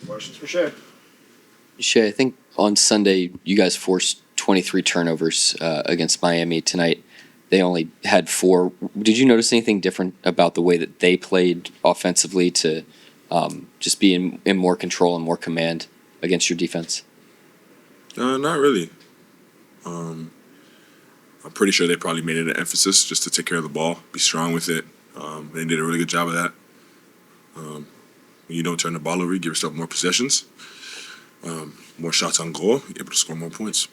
Questions for Shai? Shai, I think on Sunday you guys forced 23 turnovers against Miami tonight. They only had 4. Did you notice anything different about the way that they played offensively to just be in more control and more command against your defense? Not really. I'm pretty sure they probably made it an emphasis just to take care of the ball, be strong with it. They did a really good job of that. When you don't turn the ball over, you give yourself more possessions, more shots on goal, you're able to score more points.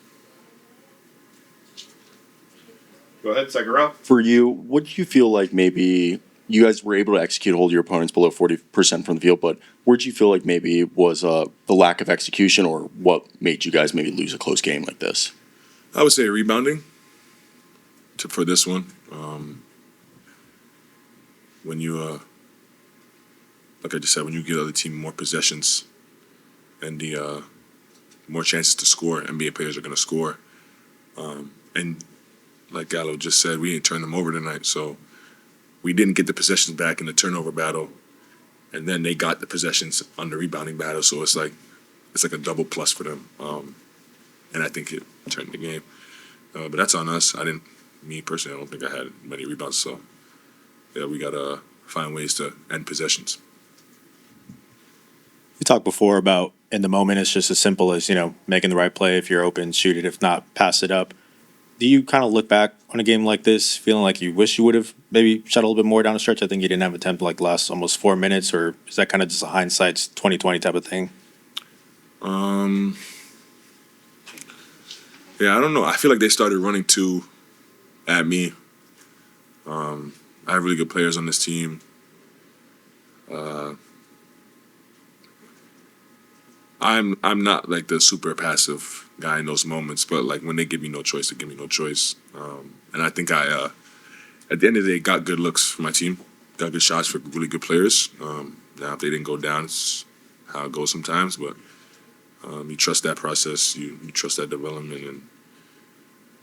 Go ahead, second round. For you, what do you feel like maybe you guys were able to execute, hold your opponents below 40% from the field, but where do you feel like maybe was the lack of execution, or what made you guys maybe lose a close game like this? I would say rebounding for this one. When you, like I just said, when you give the other team more possessions and the more chances to score, NBA players are going to score. And like Gallo just said, we didn't turn them over tonight, so we didn't get the possessions back in the turnover battle, and then they got the possessions on the rebounding battle. So it's like a double plus for them, and I think it turned the game. But that's on us. Me personally, I don't think I had many rebounds. So yeah, we gotta find ways to end possessions. You talked before about in the moment it's just as simple as, making the right play. If you're open, shoot it. If not, pass it up. Do you kind of look back on a game like this feeling like you wish you would have maybe shot a little bit more down the stretch? I think you didn't have an attempt like last almost 4 minutes, or is that kind of just a hindsight's 2020 type of thing? Yeah, I don't know. I feel like they started running too at me. I have really good players on this team. I'm not like the super passive guy in those moments, but like when they give me no choice, they give me no choice. And I think I, at the end of the day, got good looks for my team, got good shots for really good players. Now if they didn't go down, it's how it goes sometimes. But you trust that process, you trust that development, and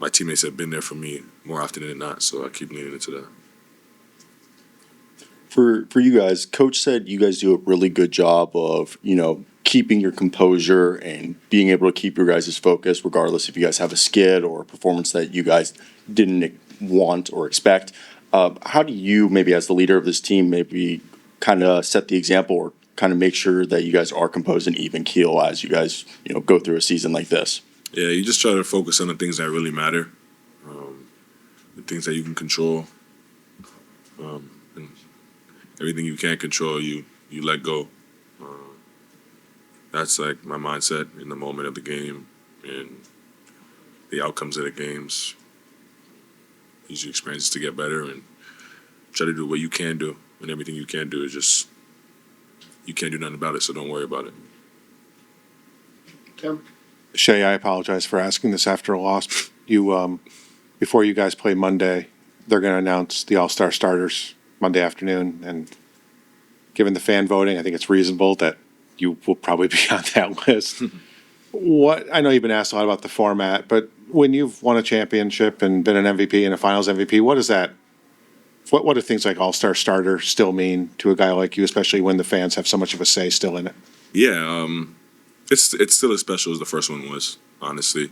my teammates have been there for me more often than not. So I keep leaning into that. For you guys, Coach said you guys do a really good job of, keeping your composure and being able to keep your guys' focus regardless if you guys have a skid or a performance that you guys didn't want or expect. How do you, maybe as the leader of this team, maybe kind of set the example or kind of make sure that you guys are composed and even keel as you guys, go through a season like this? Yeah, you just try to focus on the things that really matter, the things that you can control, and everything you can't control, you let go. That's like my mindset in the moment of the game and the outcomes of the games. Use your experiences to get better and try to do what you can do. And everything you can do is just, you can't do nothing about it, so don't worry about it. Tim? Shai, I apologize for asking this after a loss. Before you guys play Monday, they're going to announce the All-Star starters Monday afternoon. And given the fan voting, I think it's reasonable that you will probably be on that list. I know you've been asked a lot about the format, but when you've won a championship and been an MVP and a Finals MVP, what do things like All-Star starter still mean to a guy like you, especially when the fans have so much of a say still in it? Yeah, it's still as special as the first one was, honestly.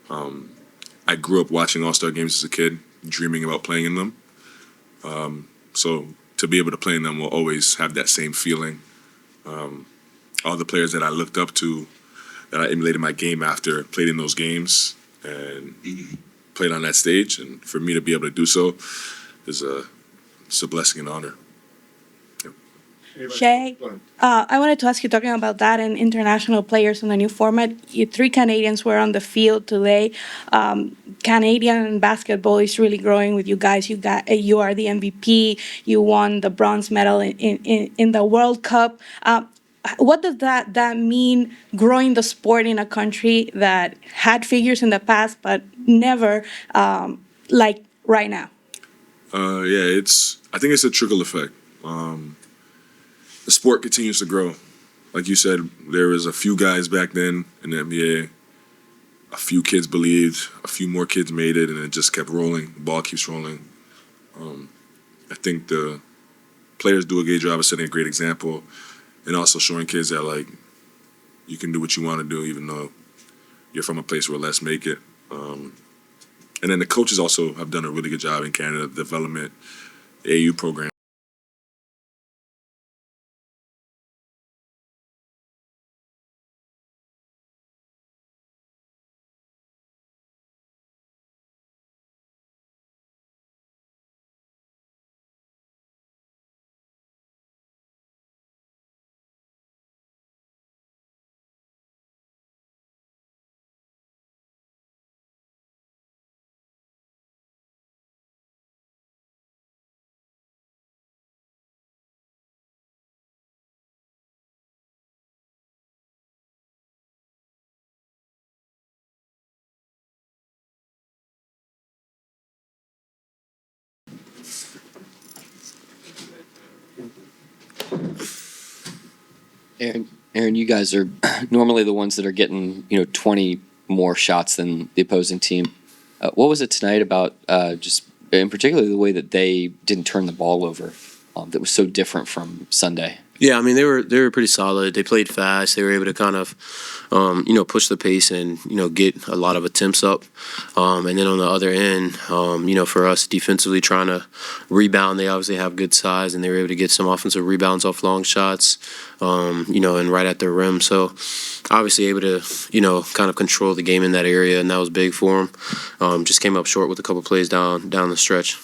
I grew up watching All-Star games as a kid, dreaming about playing in them. So to be able to play in them will always have that same feeling. All the players that I looked up to, that I emulated my game after, played in those games and played on that stage. And for me to be able to do so is it's a blessing and honor. Shai, I wanted to ask you, talking about that and international players in the new format, 3 Canadians were on the field today. Canadian basketball is really growing with you guys. You are the MVP. You won the bronze medal in the World Cup. What does that mean, growing the sport in a country that had figures in the past but never like right now? I think it's a trickle effect. The sport continues to grow. Like you said, there was a few guys back then in the NBA. A few kids believed, a few more kids made it, and it just kept rolling. The ball keeps rolling. I think the players do a great job of setting a great example, and also showing kids that like you can do what you want to do, even though you're from a place where less make it. And then the coaches also have done a really good job in Canada development AU program. Aaron, you guys are normally the ones that are getting 20 more shots than the opposing team. What was it tonight about just in particular the way that they didn't turn the ball over that was so different from Sunday? Yeah, I mean they were pretty solid. They played fast. They were able to kind of, push the pace and get a lot of attempts up. And then on the other end, for us defensively trying to rebound, they obviously have good size and they were able to get some offensive rebounds off long shots, and right at their rim. So obviously able to kind of control the game in that area, and that was big for them. Just came up short with a couple plays down the stretch.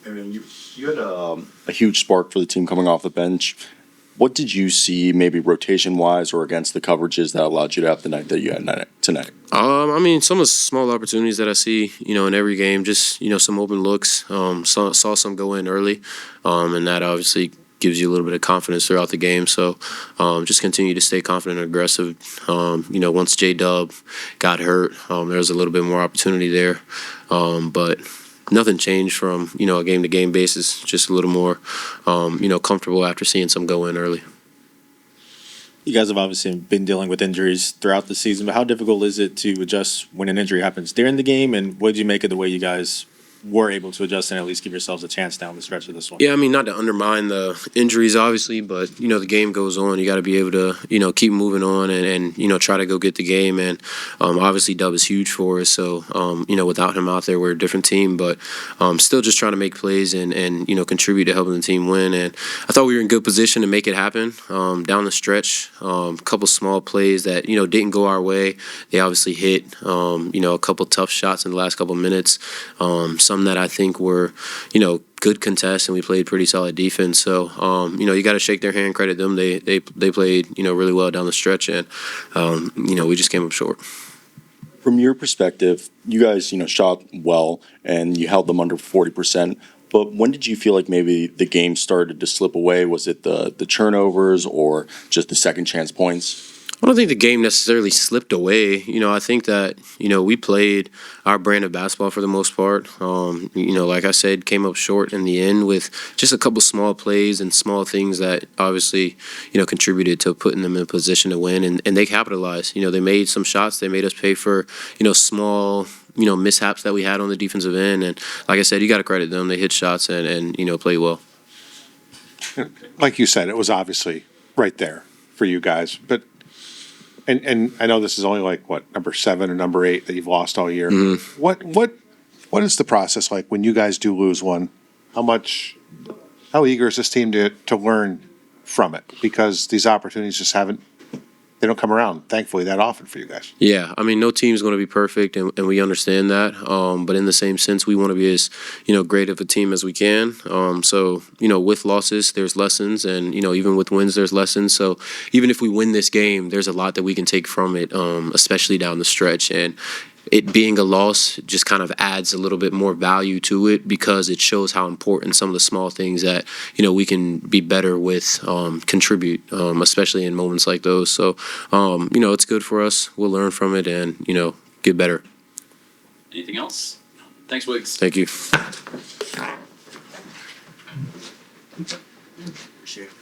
I mean, you had a huge spark for the team coming off the bench. What did you see, maybe rotation-wise or against the coverages, that allowed you to have the night that you had tonight? I mean, some of the small opportunities that I see, in every game, just, some open looks. Saw some go in early, and that obviously gives you a little bit of confidence throughout the game. So just continue to stay confident and aggressive. Once J-Dub got hurt, there was a little bit more opportunity there. But nothing changed from, a game-to-game basis, just a little more, comfortable after seeing some go in early. You guys have obviously been dealing with injuries throughout the season, but how difficult is it to adjust when an injury happens during the game, and what did you make of the way you guys were able to adjust and at least give yourselves a chance down the stretch of this one? Yeah, I mean, not to undermine the injuries, obviously, but, the game goes on. You got to be able to, keep moving on and try to go get the game. And obviously, Dub is huge for us. So, without him out there, we're a different team. But still just trying to make plays and contribute to helping the team win. And I thought we were in good position to make it happen down the stretch. A couple small plays that, didn't go our way. They obviously hit, a couple tough shots in the last couple minutes. Some that I think were, good contests, and we played pretty solid defense. So, you got to shake their hand, credit them. They played, really well down the stretch, and, we just came up short. From your perspective, you guys, shot well and you held them under 40%. But when did you feel like maybe the game started to slip away? Was it the turnovers or just the second chance points? I don't think the game necessarily slipped away. I think that, we played our brand of basketball for the most part. Like I said, came up short in the end with just a couple small plays and small things that obviously, contributed to putting them in a position to win. And they capitalized. They made some shots. They made us pay for, small, mishaps that we had on the defensive end. And like I said, you got to credit them. They hit shots and played well. Like you said, it was obviously right there for you guys, but and I know this is only like number 7 or number 8 that you've lost all year. Mm-hmm. What is the process like when you guys do lose one? How eager is this team to learn from it? Because these opportunities just they don't come around, thankfully, that often for you guys. Yeah, I mean, no team's going to be perfect, and we understand that. But in the same sense, we want to be as, great of a team as we can. So, with losses, there's lessons, and, even with wins, there's lessons. So even if we win this game, there's a lot that we can take from it, especially down the stretch. And it being a loss just kind of adds a little bit more value to it because it shows how important some of the small things that, we can be better with contribute, especially in moments like those. So, it's good for us. We'll learn from it and, get better. Anything else? Thanks, Wiggs. Thank you. Appreciate it.